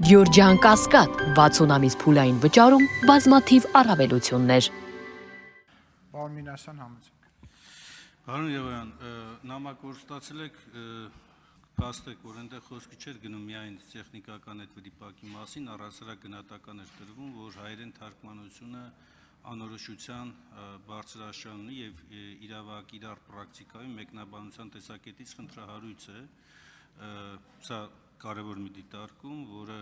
Գյորջյան Կասկադ 60 ամիս փուլային վճարում բազմաթիվ առավելություններ։ Պարոն Մինասյան, համեցեք։ Պարոն Եղոյան, նամակ որ ստացել եք, փաստեք, որ այնտեղ խոսքը չէր գնում միայն տեխնիկական այդ վիպակի մասին, առասարակ գնահատական էր տրվում, որ հայերեն թարգմանությունը անորոշության բարձրաշան ունի եւ իրավական պրակտիկայում մեկնաբանության տեսակետից խնդրահարույց է, սա կարևոր մի դիտարկում, որը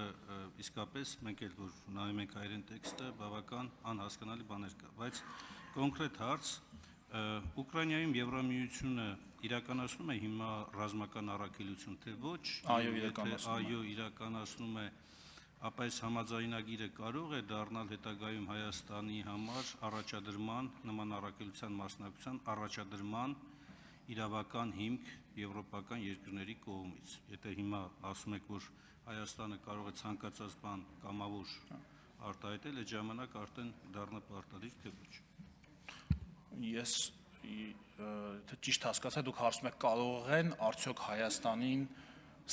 իսկապես մենք էլ որ նայում ենք հայերեն տեքստը, բավական անհասկանալի բաներ կա, բայց կոնկրետ հարց Ուկրաինայում Եվրամիությունը իրականացնում է հիմա ռազմական առաքելություն, թե ոչ, այո, իրականացնում է, ապա այս համաձայնագիրը կարող է դառնալ հետագայում Հայաստանի համար առաջադրման, նման առաքելության մասնակցության առաջադրման իրավական հիմք եվրոպական երկրների կողմից։ Եթե հիմա ասում եք, որ Հայաստանը կարող է ցանկացած բան կամավոր արտահայտել, այդ ժամանակ արդեն դառնա պարտադիր, թե ոչ։ Ես ճիշտ հասկացա, դուք հարցում եք կարող են արդյոք Հայաստանին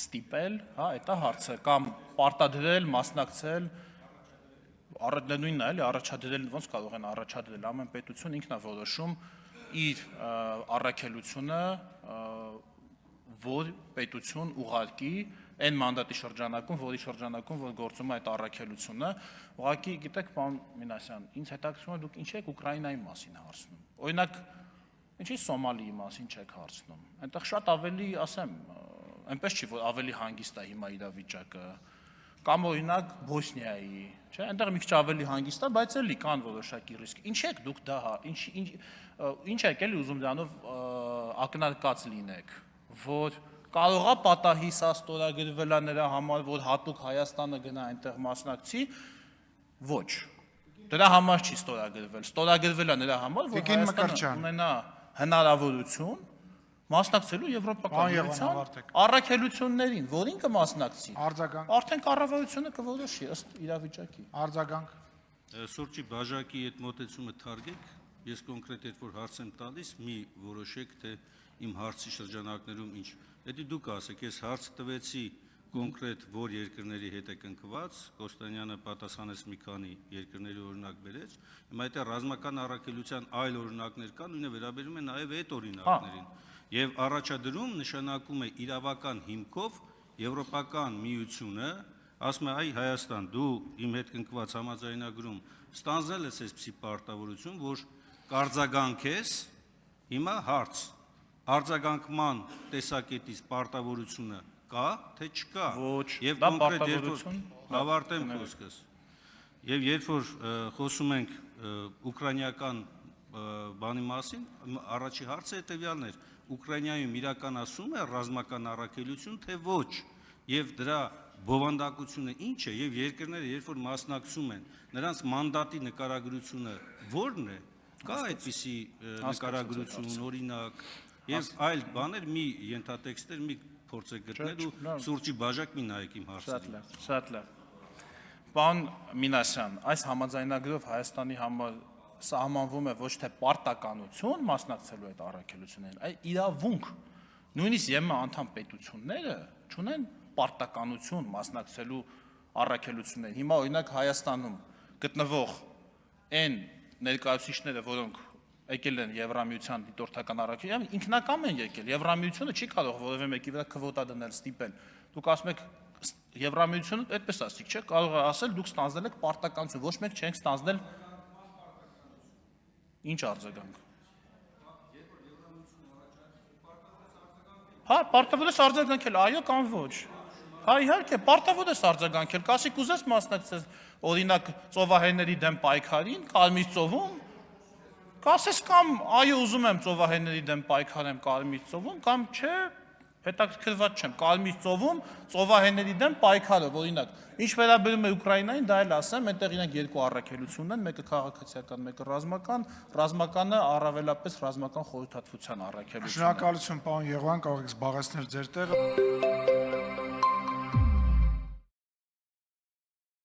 ստիպել, հա, դա հարցը, կամ պարտադրել, մասնակցել, նույնն է, էլի առաջադրել, ոնց կարող են առաջադրել, ամեն պետություն ինքն է որոշում իր առաքելությունը, որ պետություն ուղարկի այն մանդատի շրջանակում, որի շրջանակում որ գործում է այդ առաքելությունը, ուղղակի գիտեք, պարոն Մինասյան, ինձ հետաքրքրում է դուք ինչ եք Ուկրաինայի մասին հարցնում։ Օրինակ, ինչի Սոմալիի մասին չեք հարցնում։ Այնտեղ շատ ավելի, ասեմ, այնպես չի, որ ավելի հանգիստ է հիմա իրավիճակը, կամ օրինակ Բոսնիայի, չէ՞, այնտեղ մի քիչ ավելի հանգիստ է, բայց էլի կան որոշակի ռիսկ։ Ինչ եք դուք դա, ինչ եք էլի ուզում դրանով ակնարկած լինեք, որ կարող է պատահի սա ստորագրվել է նրա համար, որ հատուկ Հայաստանը գնա այնտեղ մասնակցի, ոչ։ Դրա համար չի ստորագրվել, ստորագրվել է նրա համար, որ Հայաստանը ունենա հնարավորություն մասնակցելու Եվրոպական միության առաքելություններին, որին կմասնակցի։ Արդեն կառավարությունը կորոշի ըստ իրավիճակի։ Արձագանք։ Սուրճի բաժակի այդ մոտեցումը թարգեք, ես կոնկրետ այդ որ հարց եմ տալիս, մի որոշեք, թե իմ հարցի շրջանակներում ինչ։ Եթե դուք ասեք, ես հարց տվեցի կոնկրետ որ երկրների հետ է կնքված, Կոստանյանը պատասխանեց մի քանի երկրների օրինակ բերեց, հիմա այդ ռազմական առաքելության այլ օրինակներ կան, նույնը վերաբերում է նաև այդ օրինակներին։ Եվ առաջադրում նշանակում է իրավական հիմքով Եվրոպական միությունը ասում է, այ Հայաստան, դու իմ հետ կնքված համաձայնագրում ստանձնել ես այսպիսի պարտավորություն, որ կարձագանքես, հիմա հարց, արձագանքման տեսակետից պարտավորությունը կա, թե չկա։ Ոչ, դա պարտավորություն։ Ավարտեմ խոսքս։ Եվ երբ որ խոսում ենք ուկրաինական բանի մասին, առաջի հարցը հետևյալն էր, Ուկրաինայում իրականացում է ռազմական առաքելություն, թե ոչ, եւ դրա բովանդակությունը ինչ է, եւ երկրները երբ որ մասնակցում են, նրանց մանդատի նկարագրությունը ո՞րն է, կա այդպիսի նկարագրություն, օրինակ, եւ այլ բաներ, մի ենթատեքստեր, մի փորձեք գտնել ու սուրճի բաժակ մի նայեք իմ հարցին։ Շատ լավ։ Պարոն Մինասյան, այս համաձայնագրով Հայաստանի համար սահմանվում է ոչ թե պարտականություն մասնակցելու այդ առաքելություններին, այլ իրավունք։ Նույնիսկ ԵՄ անդամ պետությունները չունեն պարտականություն մասնակցելու առաքելություններին։ Հիմա օրինակ Հայաստանում գտնվող այն ներկայացուցիչները, որոնք եկել են Եվրամիության դիտորդական առաքելության, ինքնակամ են եկել։ Եվրամիությունը չի կարող որևէ մեկի վրա քվոտա դնել, ստիպել։ Դուք ասում եք Եվրամիությունը այդպես ասիկ, չէ՞, կարող է ասել դուք ստանձնել եք պարտականություն, ոչ մեկ չենք ստանձնել։ Ինչ արձագանք։ Հա, պարտավոր ես արձագանքել, այո կամ ոչ։ Հա, իհարկե, պարտավոր ես արձագանքել, կասի կուզես մասնակցես օրինակ ծովահենների դեմ պայքարին, Կարմիր ծովում, կասես կամ այո ուզում եմ ծովահենների դեմ պայքարեմ Կարմիր ծովում, կամ չէ, հետաքրքրված չեմ, Կարմիր ծովում ծովահենների դեմ պայքարով, օրինակ, ինչ վերաբերում է Ուկրաինային, դա էլ ասեմ, այնտեղ իրենք երկու առաքելություն են, մեկը քաղաքացիական, մեկը ռազմական, ռազմականը առավելապես ռազմական խորհրդատվության առաքելություն է։ Շնորհակալություն, պարոն Եղոյան, կարող եք զբաղեցնել ձեր տեղը։